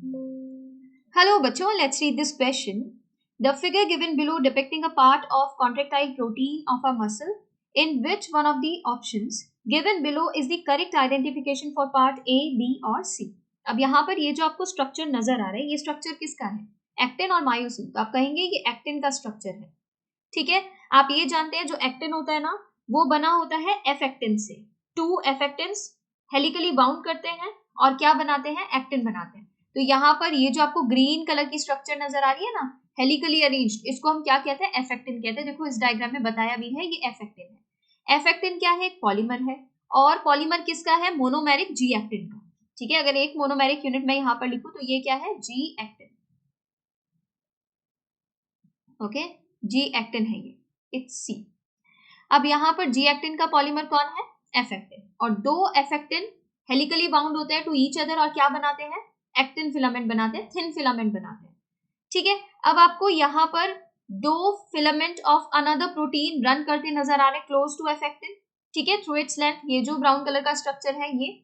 Hello बच्चों, let's read this question. The figure given below depicting a part of contractile protein of a muscle, in which one of the options given below is the correct identification for part A, B और C. अब यहाँ पर ये जो आपको structure नजर आ रहा है, ये स्ट्रक्चर किसका है? एक्टिन और मायोसिन. तो आप कहेंगे ये एक्टिन का स्ट्रक्चर है. ठीक है, आप ये जानते हैं जो एक्टिन होता है ना, वो बना होता है एफ एक्टिन से. 2 एफ एक्टिन्स हेलिकली बाउंड करते हैं और क्या बनाते हैं? एक्टिन बनाते हैं. तो यहाँ पर ये जो आपको ग्रीन कलर की स्ट्रक्चर नजर आ रही है ना, हेलिकली अरेंज्ड, इसको हम क्या कहते हैं? एफ एक्टिन कहते हैं. देखो इस डायग्राम में बताया भी है, ये एफ एक्टिन है. एफ एक्टिन क्या है? एक पॉलीमर है. और पॉलीमर किसका है? मोनोमेरिक जी एक्टिन का. ठीक है, अगर एक मोनोमेरिक यूनिट में यहाँ पर लिखूं तो ये क्या है? G actin. Okay, G actin है ये. इट्स सी. अब यहाँ पर जी एक्टिन का पॉलीमर कौन है? F actin. और 2 एफ एक्टिन हेलिकली बाउंड होते हैं टू ईच अदर और क्या बनाते हैं? एक्टिन फिलामेंट बनाते हैं, थिन फिलामेंट बनाते हैं. ठीक है, अब आपको यहाँ पर 2 filament of another protein run करते नजर आ रहे क्लोज टू एफ एक्टिन. ठीक है, थ्रू इट्स लेंथ. ये जो ब्राउन कलर का स्ट्रक्चर है, ये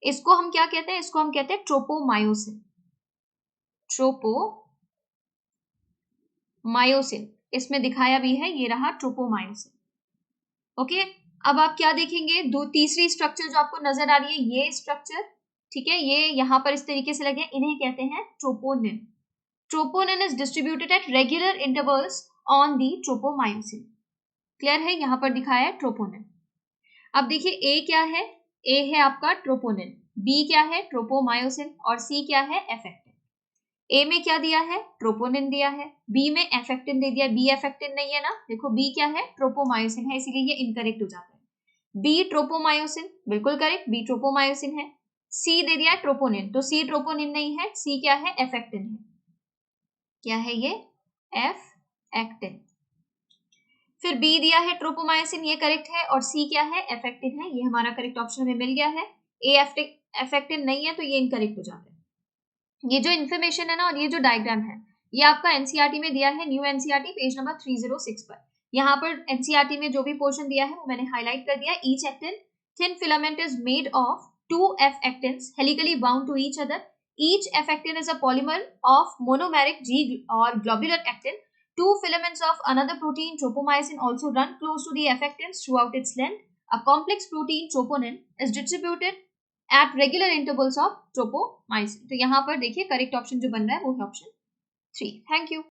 इसको हम क्या कहते हैं? इसको हम कहते हैं ट्रोपोमायोसिन. ट्रोपोमायोसिन इसमें दिखाया भी है, ये रहा ट्रोपोमायोसिन. ओके, अब आप क्या देखेंगे? तीसरी स्ट्रक्चर जो आपको नजर आ रही है, ये स्ट्रक्चर. ठीक है, ये यहाँ पर इस तरीके से लगे, इन्हें कहते हैं troponin. Troponin is distributed at regular intervals on the tropomyosin. Clear है? यहाँ पर दिखाया है ट्रोपोनिन. अब देखिए ए क्या है? ए है आपका ट्रोपोनिन. बी क्या है? ट्रोपोमायोसिन. और सी क्या है? F actin. ए में क्या दिया है? ट्रोपोनिन दिया है. बी में एफ एक्टिन दे दिया. बी एफ एक्टिन नहीं है ना, देखो बी क्या है? ट्रोपोमायोसिन है, इसीलिए ये इनकरेक्ट हो जाता है. बी ट्रोपोमायोसिन बिल्कुल करेक्ट, बी ट्रोपोमायोसिन है. सी दे दिया ट्रोपोनिन, तो सी ट्रोपोनिन नहीं है, सी क्या है? एफ एक्टिन है. क्या है ये? F actin. फिर बी दिया है ट्रोपोमायोसिन, ये करेक्ट है. और सी क्या है? एफ एक्टिन है, ये हमारा करेक्ट ऑप्शन हमें मिल गया है. ए एफ एक्टिन नहीं है, तो ये इनकरेक्ट हो जाता है. ये जो इन्फॉर्मेशन है ना, और ये जो डायग्राम है, ये आपका एनसीईआरटी में दिया है, न्यू एनसीईआरटी पेज नंबर 306 पर. यहाँ पर एनसीईआरटी में जो भी पोर्शन दिया है वो मैंने हाईलाइट कर दिया. Each actin thin filament is made of 2 F actins helically bound to each other. Each F actin is a polymer of monomeric G or globular actin. 2 filaments of another protein, tropomyosin, also run close to the F actins throughout its length. A complex protein, troponin, is distributed at regular intervals of tropomyosin. तो यहाँ पर देखिए correct option जो बन रहा है वो है ऑप्शन 3. Thank you.